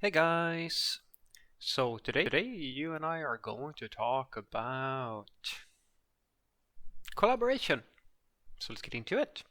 Hey guys! So today you and I are going to talk about collaboration. So let's get into it.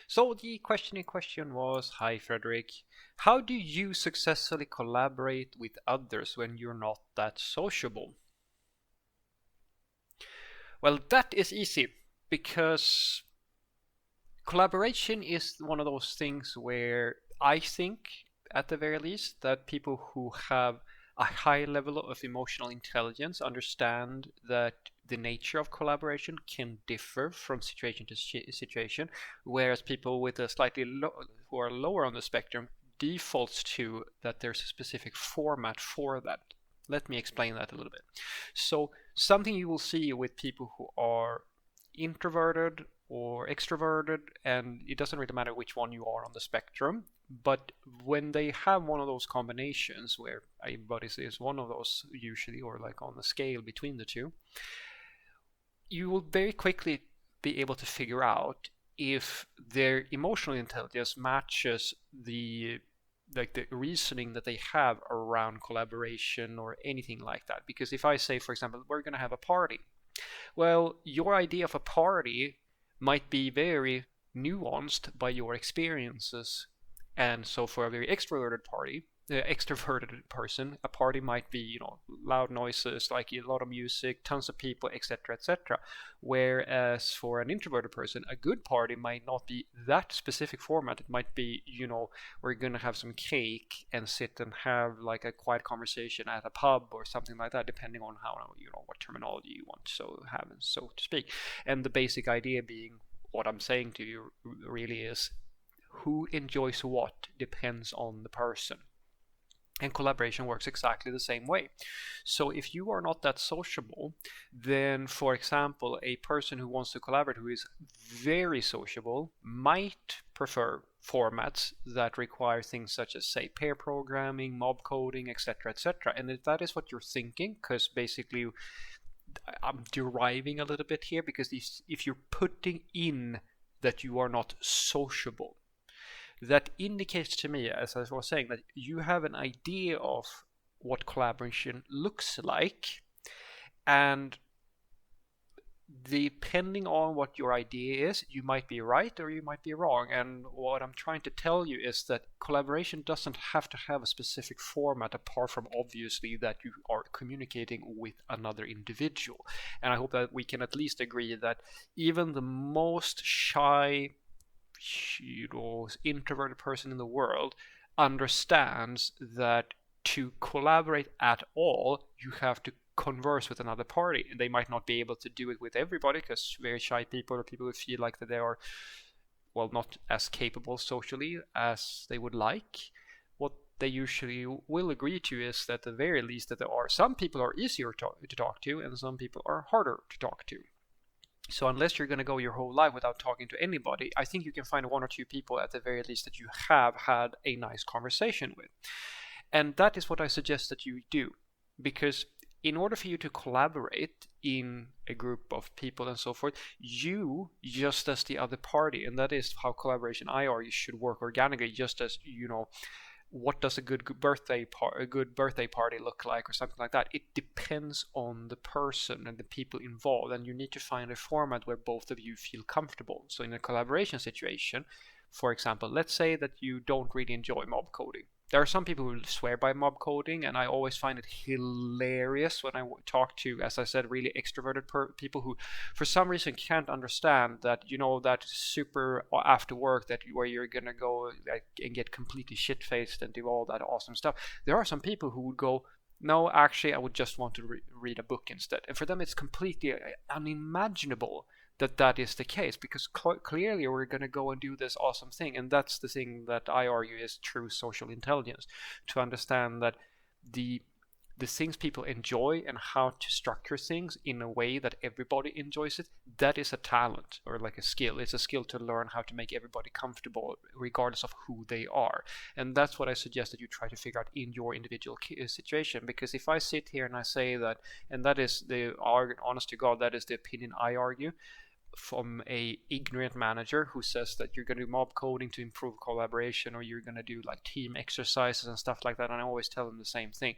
So the question in question was, hi Frederick, how do you successfully collaborate with others when you're not that sociable? Well, that is easy because collaboration is one of those things where I think, at the very least, that people who have a high level of emotional intelligence understand that the nature of collaboration can differ from situation to situation, whereas people with a who are lower on the spectrum defaults to that there's a specific format for that. Let me explain that a little bit. So something you will see with people who are introverted or extroverted, and it doesn't really matter which one you are on the spectrum. But when they have one of those combinations where everybody is one of those usually, or like on the scale between the two, you will very quickly be able to figure out if their emotional intelligence matches the reasoning that they have around collaboration or anything like that. Because if I say, for example, we're going to have a party, well, your idea of a party might be very nuanced by your experiences. And so for a very extroverted person, a party might be, loud noises, like a lot of music, tons of people, etc., etc. Whereas for an introverted person, a good party might not be that specific format. It might be, we're gonna have some cake and sit and have like a quiet conversation at a pub or something like that, depending on how, what terminology you want to have, so to speak. And the basic idea being, what I'm saying to you really is, who enjoys what depends on the person. And collaboration works exactly the same way. So if you are not that sociable, then for example, a person who wants to collaborate who is very sociable might prefer formats that require things such as, say, pair programming, mob coding, etc., etc. And if that is what you're thinking, because basically I'm deriving a little bit here, because if you're putting in that you are not sociable, that indicates to me, as I was saying, that you have an idea of what collaboration looks like, and depending on what your idea is, you might be right or you might be wrong. And what I'm trying to tell you is that collaboration doesn't have to have a specific format, apart from obviously that you are communicating with another individual. And I hope that we can at least agree that even the most shy, introverted person in the world understands that to collaborate at all, you have to converse with another party. And they might not be able to do it with everybody, because very shy people or people who feel like that they are, well, not as capable socially as they would like. What they usually will agree to is that, at the very least, that there are some people are easier to talk to and some people are harder to talk to. So unless you're going to go your whole life without talking to anybody, I think you can find one or two people at the very least that you have had a nice conversation with. And that is what I suggest that you do. Because in order for you to collaborate in a group of people and so forth, you, just as the other party, and that is how collaboration I argue should work organically, just as, what does a good birthday party look like, or something like that. It depends on the person and the people involved, and you need to find a format where both of you feel comfortable. So in a collaboration situation, for example, let's say that you don't really enjoy mob coding. There are some people who swear by mob coding, and I always find it hilarious when I talk to, as I said, really extroverted people who, for some reason, can't understand that, that super after work where you're gonna go like, and get completely shit faced and do all that awesome stuff. There are some people who would go, no, actually, I would just want to read a book instead. And for them, it's completely unimaginable that is the case, because clearly we're going to go and do this awesome thing. And that's the thing that I argue is true social intelligence, to understand that the the things people enjoy and how to structure things in a way that everybody enjoys it, that is a talent, or like a skill. It's a skill to learn how to make everybody comfortable regardless of who they are. And that's what I suggest that you try to figure out in your individual situation. Because if I sit here and I say that, and that is the honest to God, that is the opinion I argue, from a ignorant manager who says that you're going to do mob coding to improve collaboration, or you're going to do like team exercises and stuff like that. And I always tell them the same thing.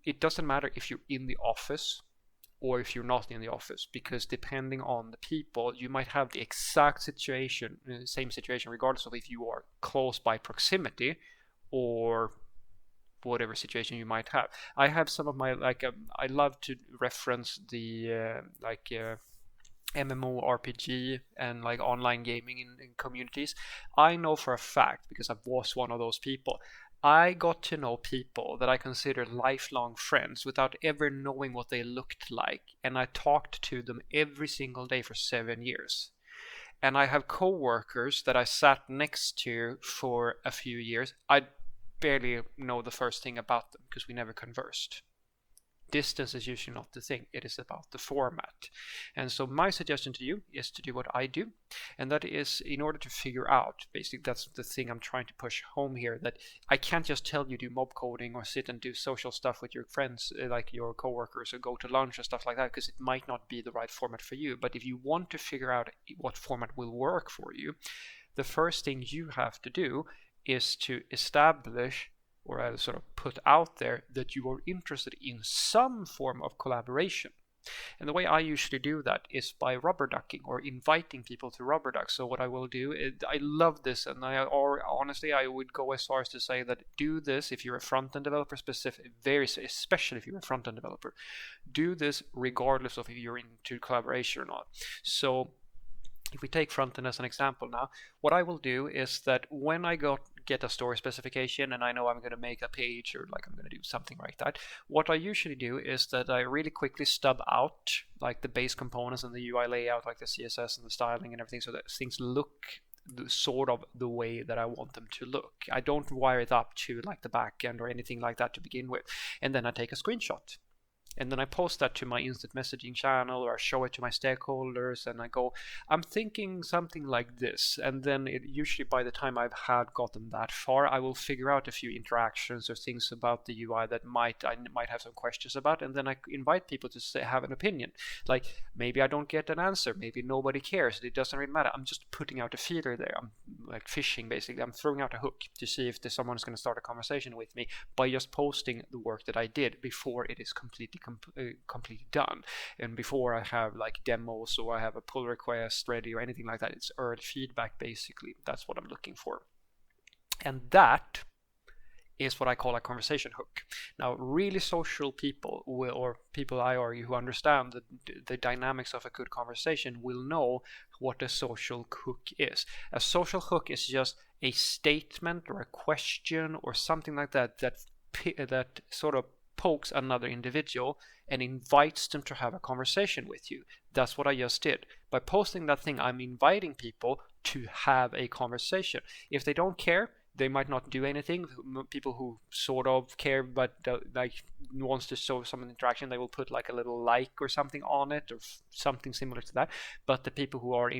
It doesn't matter if you're in the office or if you're not in the office, because depending on the people, you might have the exact situation, same situation, regardless of if you are close by proximity or whatever situation you might have. I have some of my I love to reference the MMORPG and like online gaming in communities. I know for a fact, because I was one of those people, I got to know people that I consider lifelong friends without ever knowing what they looked like, and I talked to them every single day for 7 years. And I have co-workers that I sat next to for a few years. I barely know the first thing about them because we never conversed. Distance is usually not the thing. It is about the format. And so my suggestion to you is to do what I do, and that is, in order to figure out, basically that's the thing I'm trying to push home here, that I can't just tell you do mob coding or sit and do social stuff with your friends, like your coworkers, or go to lunch and stuff like that, because it might not be the right format for you. But if you want to figure out what format will work for you, the first thing you have to do is to establish, or I sort of put out there, that you are interested in some form of collaboration. And the way I usually do that is by rubber ducking, or inviting people to rubber duck. So what I will do is, I love this, and honestly I would go as far as to say that do this if you're a front-end developer, especially if you're a front-end developer. Do this regardless of if you're into collaboration or not. So if we take front-end as an example now, what I will do is that when I get a story specification and I know I'm going to make a page, or like I'm going to do something like that, what I usually do is that I really quickly stub out like the base components and the UI layout, like the CSS and the styling and everything, so that things look sort of the way that I want them to look. I don't wire it up to like the back end or anything like that to begin with. And then I take a screenshot. And then I post that to my instant messaging channel, or I show it to my stakeholders, and I go, I'm thinking something like this. And then usually by the time I've gotten that far, I will figure out a few interactions or things about the UI that I might have some questions about. And then I invite people to have an opinion. Like, maybe I don't get an answer, maybe nobody cares, it doesn't really matter. I'm just putting out a feeler there. I'm like fishing, basically. I'm throwing out a hook to see if someone is going to start a conversation with me by just posting the work that I did before it is completely done, and before I have like demos or I have a pull request ready or anything like that. It's early feedback, basically. That's what I'm looking for, and that is what I call a conversation hook. Now, really social people, or people I argue who understand the dynamics of a good conversation, will know what a social hook is. A social hook is just a statement or a question or something like that that sort of pokes another individual and invites them to have a conversation with you. That's what I just did. By posting that thing, I'm inviting people to have a conversation. If they don't care, they might not do anything. People who sort of care but like wants to show some interaction, they will put like a little like or something on it, or something similar to that. But the people who are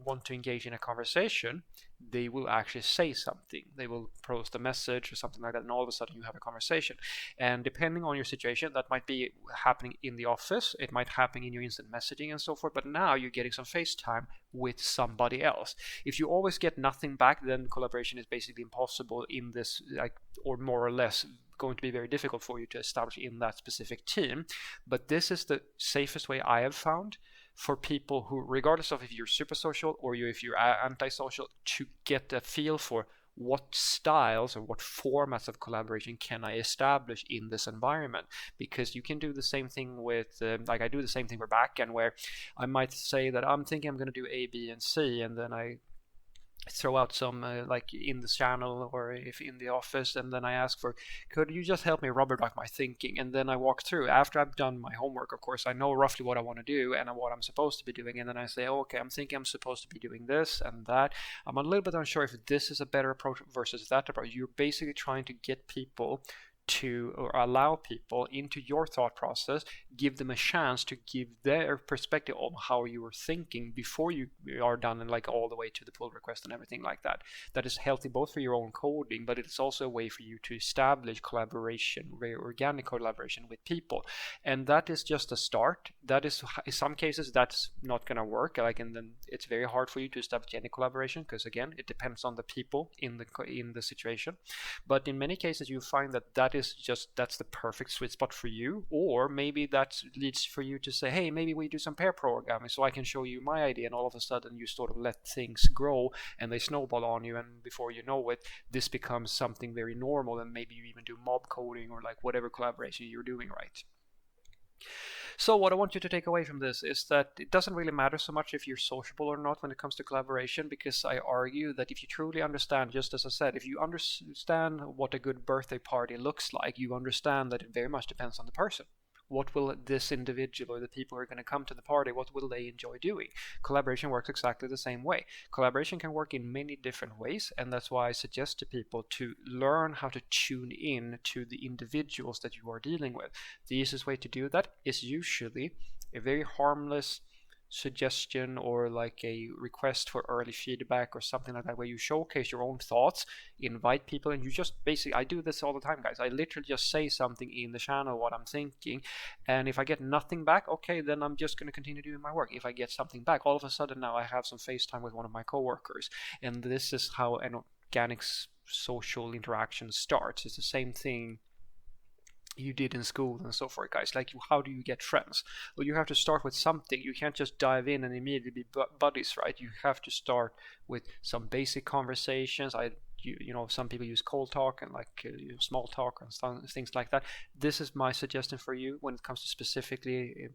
want to engage in a conversation, they will actually say something. They will post a message or something like that, and all of a sudden you have a conversation. And depending on your situation, that might be happening in the office, it might happen in your instant messaging and so forth, but now you're getting some FaceTime with somebody else. If you always get nothing back, then collaboration is basically impossible in this, like, or more or less going to be very difficult for you to establish in that specific team. But this is the safest way I have found for people who, regardless of if you're super social or if you're antisocial, to get a feel for what styles or what formats of collaboration can I establish in this environment. Because you can do the same thing with, like I do the same thing for backend, where I might say that I'm thinking I'm going to do A, B, and C, and then I throw out some like in the channel or if in the office, and then I ask for, could you just help me rubber duck my thinking? And then I walk through after I've done my homework. Of course, I know roughly what I want to do and what I'm supposed to be doing, and then I say, okay, I'm thinking I'm supposed to be doing this and that. I'm a little bit unsure if this is a better approach versus that approach. You're basically trying to get people to, or allow people into your thought process, give them a chance to give their perspective on how you are thinking before you are done, and like all the way to the pull request and everything like that. That is healthy both for your own coding, but it's also a way for you to establish collaboration, very organic collaboration with people. And that is just a start. That is, in some cases, that's not going to work. Like, and then it's very hard for you to establish any collaboration, because again, it depends on the people in the situation. But in many cases, you find that that's the perfect sweet spot for you. Or maybe that leads for you to say, hey, maybe we do some pair programming so I can show you my idea, and all of a sudden you sort of let things grow and they snowball on you, and before you know it, this becomes something very normal, and maybe you even do mob coding or like whatever collaboration you're doing, right? So what I want you to take away from this is that it doesn't really matter so much if you're sociable or not when it comes to collaboration, because I argue that if you truly understand, just as I said, if you understand what a good birthday party looks like, you understand that it very much depends on the person. What will this individual or the people who are going to come to the party, what will they enjoy doing? Collaboration works exactly the same way. Collaboration can work in many different ways, and that's why I suggest to people to learn how to tune in to the individuals that you are dealing with. The easiest way to do that is usually a very harmless suggestion, or like a request for early feedback or something like that, where you showcase your own thoughts, invite people, and you just basically, I do this all the time, guys. I literally just say something in the channel, what I'm thinking, and if I get nothing back, okay, then I'm just going to continue doing my work. If I get something back, all of a sudden now I have some FaceTime with one of my coworkers, and this is how an organic social interaction starts. It's the same thing you did in school and so forth, guys. Like, how do you get friends? Well, you have to start with something. You can't just dive in and immediately be buddies, right? You have to start with some basic conversations. Some people use cold talk and like small talk and things like that. This is my suggestion for you when it comes to specifically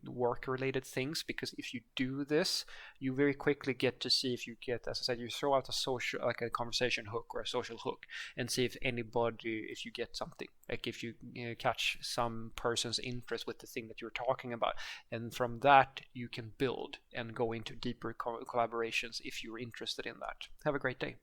work related things, because if you do this, you very quickly get to see if you get, as I said, you throw out a social, like a conversation hook or a social hook, and see if you get something, like if you catch some person's interest with the thing that you're talking about, and from that you can build and go into deeper collaborations if you're interested in that. Have a great day.